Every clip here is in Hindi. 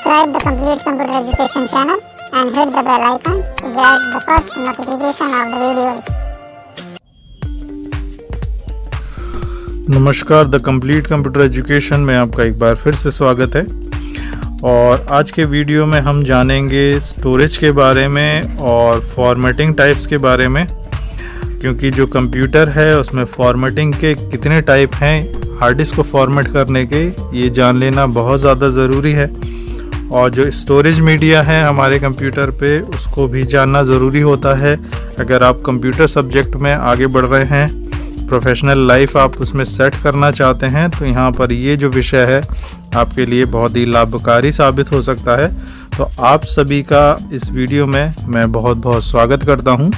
Subscribe the Complete Computer Education channel and hit the bell icon to get the first notification of the videos. नमस्कार, द कंप्लीट कंप्यूटर एजुकेशन में आपका एक बार फिर से स्वागत है। और आज के वीडियो में हम जानेंगे स्टोरेज के बारे में और फॉर्मेटिंग टाइप्स के बारे में, क्योंकि जो कंप्यूटर है उसमें फॉर्मेटिंग के कितने टाइप हैं, हार्ड डिस्क को फॉर्मेट करने के, ये जान लेना बहुत ज़्यादा ज़रूरी है। और जो स्टोरेज मीडिया है हमारे कंप्यूटर पे, उसको भी जानना ज़रूरी होता है। अगर आप कंप्यूटर सब्जेक्ट में आगे बढ़ रहे हैं, प्रोफेशनल लाइफ आप उसमें सेट करना चाहते हैं, तो यहाँ पर ये जो विषय है आपके लिए बहुत ही लाभकारी साबित हो सकता है। तो आप सभी का इस वीडियो में मैं बहुत बहुत स्वागत करता हूँ।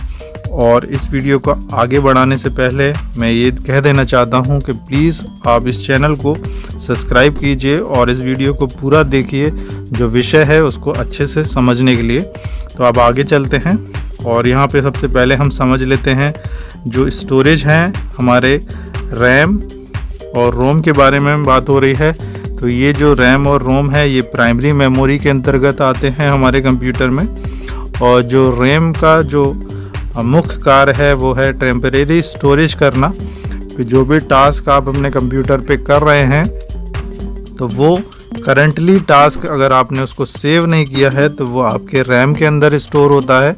और इस वीडियो को आगे बढ़ाने से पहले मैं ये कह देना चाहता हूँ कि प्लीज़ आप इस चैनल को सब्सक्राइब कीजिए और इस वीडियो को पूरा देखिए, जो विषय है उसको अच्छे से समझने के लिए। तो अब आगे चलते हैं और यहाँ पे सबसे पहले हम समझ लेते हैं जो स्टोरेज हैं हमारे रैम और रोम के बारे में बात हो रही है। तो ये जो रैम और रोम है ये प्राइमरी मेमोरी के अंतर्गत आते हैं हमारे कंप्यूटर में। और जो रैम का जो मुख्य कार्य है वो है टेम्परेरी स्टोरेज करना, कि जो भी टास्क आप अपने कंप्यूटर पे कर रहे हैं तो वो करंटली टास्क अगर आपने उसको सेव नहीं किया है तो वो आपके रैम के अंदर स्टोर होता है,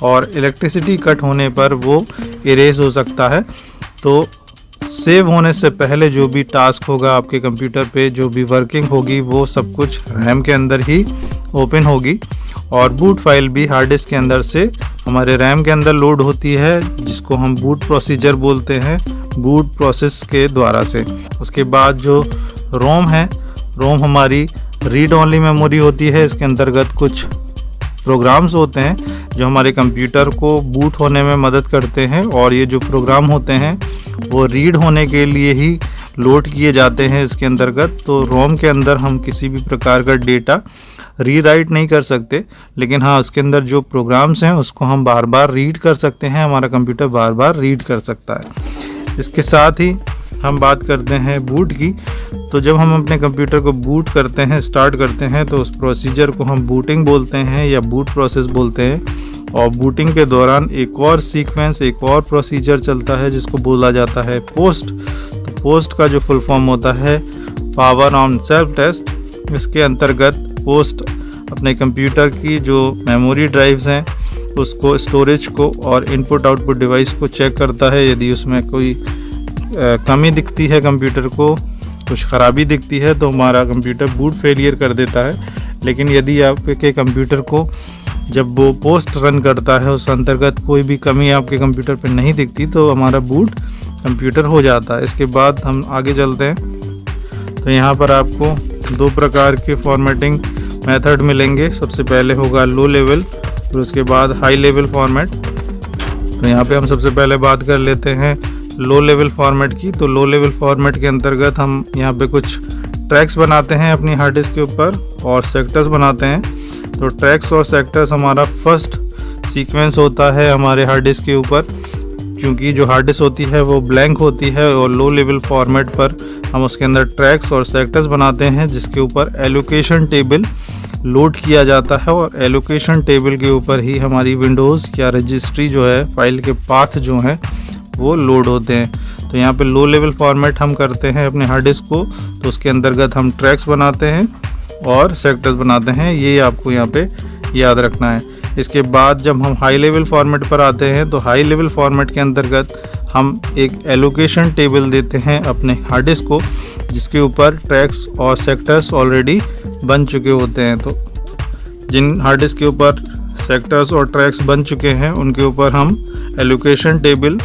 और इलेक्ट्रिसिटी कट होने पर वो इरेज हो सकता है। तो सेव होने से पहले जो भी टास्क होगा आपके कंप्यूटर पे, जो भी वर्किंग होगी, वो सब कुछ रैम के अंदर ही ओपन होगी। और बूट फाइल भी हार्ड डिस्क के अंदर से हमारे रैम के अंदर लोड होती है, जिसको हम बूट प्रोसीजर बोलते हैं, बूट प्रोसेस के द्वारा से। उसके बाद जो रोम है, रोम हमारी रीड ओनली मेमोरी होती है। इसके अंतर्गत कुछ प्रोग्राम्स होते हैं जो हमारे कंप्यूटर को बूट होने में मदद करते हैं, और ये जो प्रोग्राम होते हैं वो रीड होने के लिए ही लोड किए जाते हैं इसके अंतर्गत। तो रोम के अंदर हम किसी भी प्रकार का डेटा रीराइट नहीं कर सकते, लेकिन हाँ उसके अंदर जो प्रोग्राम्स हैं उसको हम बार बार रीड कर सकते हैं, हमारा कंप्यूटर बार बार रीड कर सकता है। इसके साथ ही हम बात करते हैं बूट की। तो जब हम अपने कंप्यूटर को बूट करते हैं, स्टार्ट करते हैं, तो उस प्रोसीजर को हम बूटिंग बोलते हैं या बूट प्रोसेस बोलते हैं। और बूटिंग के दौरान एक और सीक्वेंस, एक और प्रोसीजर चलता है जिसको बोला जाता है पोस्ट। तो पोस्ट का जो फुल फॉर्म होता है पावर ऑन सेल्फ टेस्ट। इसके अंतर्गत पोस्ट अपने कंप्यूटर की जो मेमोरी ड्राइव्स हैं उसको, स्टोरेज को और इनपुट आउटपुट डिवाइस को चेक करता है। यदि उसमें कोई कमी दिखती है, कंप्यूटर को कुछ ख़राबी दिखती है, तो हमारा कंप्यूटर बूट फेलियर कर देता है। लेकिन यदि आपके कंप्यूटर को जब वो पोस्ट रन करता है उस अंतर्गत कोई भी कमी आपके कंप्यूटर पर नहीं दिखती, तो हमारा बूट कंप्यूटर हो जाता है। इसके बाद हम आगे चलते हैं। तो यहाँ पर आपको दो प्रकार के फॉर्मेटिंग मेथड मिलेंगे। सबसे पहले होगा लो लेवल, फिर उसके बाद हाई लेवल फॉर्मेट। तो यहाँ पे हम सबसे पहले बात कर लेते हैं लो लेवल फॉर्मेट की। तो लो लेवल फॉर्मेट के अंतर्गत हम यहाँ पे कुछ ट्रैक्स बनाते हैं अपनी हार्ड डिस्क के ऊपर और सेक्टर्स बनाते हैं। तो ट्रैक्स और सेक्टर्स हमारा फर्स्ट सीक्वेंस होता है हमारे हार्ड डिस्क के ऊपर, क्योंकि जो हार्ड डिस्क होती है वो ब्लैंक होती है। और लो लेवल फॉर्मेट पर हम उसके अंदर ट्रैक्स और सेक्टर्स बनाते हैं, जिसके ऊपर एलोकेशन टेबल लोड किया जाता है। और एलोकेशन टेबल के ऊपर ही हमारी विंडोज़ या रजिस्ट्री जो है, फाइल के पाथ जो हैं वो लोड होते हैं। तो यहाँ पे लो लेवल फॉर्मेट हम करते हैं अपने हार्ड डिस्क को, तो उसके अंतर्गत हम ट्रैक्स बनाते हैं और सेक्टर्स बनाते हैं। ये आपको यहाँ पे याद रखना है। इसके बाद जब हम हाई लेवल फॉर्मेट पर आते हैं, तो हाई लेवल फॉर्मेट के अंतर्गत हम एक एलोकेशन टेबल देते हैं अपने हार्ड डिस्क को, जिसके ऊपर ट्रैक्स और सेक्टर्स ऑलरेडी बन चुके होते हैं। तो जिन हार्ड डिस्क के ऊपर सेक्टर्स और ट्रैक्स बन चुके हैं उनके ऊपर हम एलोकेशन टेबल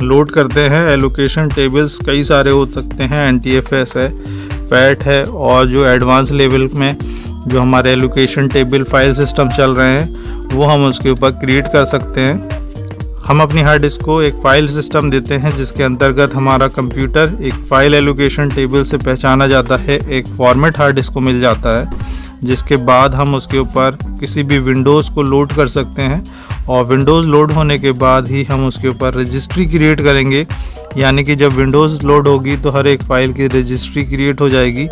लोड करते हैं। एलोकेशन टेबल्स कई सारे हो सकते हैं, NTFS है, पैट है, और जो एडवांस लेवल में जो हमारे एलोकेशन टेबल फाइल सिस्टम चल रहे हैं वो हम उसके ऊपर क्रिएट कर सकते हैं। हम अपनी हार्ड डिस्क को एक फ़ाइल सिस्टम देते हैं, जिसके अंतर्गत हमारा कंप्यूटर एक फ़ाइल एलोकेशन टेबल से पहचाना जाता है, एक फॉर्मेट हार्ड डिस्क को मिल जाता है, जिसके बाद हम उसके ऊपर किसी भी विंडोज़ को लोड कर सकते हैं। और विंडोज़ लोड होने के बाद ही हम उसके ऊपर रजिस्ट्री क्रिएट करेंगे, यानी कि जब विंडोज़ लोड होगी तो हर एक फ़ाइल की रजिस्ट्री क्रिएट हो जाएगी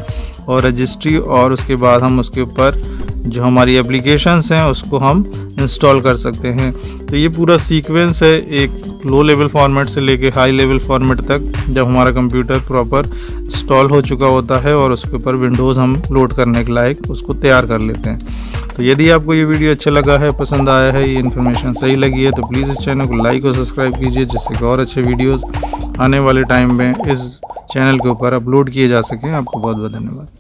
और रजिस्ट्री, और उसके बाद हम उसके ऊपर जो हमारी एप्लीकेशंस हैं उसको हम इंस्टॉल कर सकते हैं। तो ये पूरा सीक्वेंस है, एक लो लेवल फॉर्मेट से लेके हाई लेवल फॉर्मेट तक, जब हमारा कंप्यूटर प्रॉपर इंस्टॉल हो चुका होता है और उसके ऊपर विंडोज़ हम लोड करने के लायक उसको तैयार कर लेते हैं। तो यदि आपको ये वीडियो अच्छा लगा है, पसंद आया है, ये इन्फॉर्मेशन सही लगी है, तो प्लीज़ इस चैनल को लाइक और सब्सक्राइब कीजिए, जिससे कि और अच्छे वीडियोज़ आने वाले टाइम में इस चैनल के ऊपर अपलोड किए जा सकें। आपको बहुत बहुत धन्यवाद।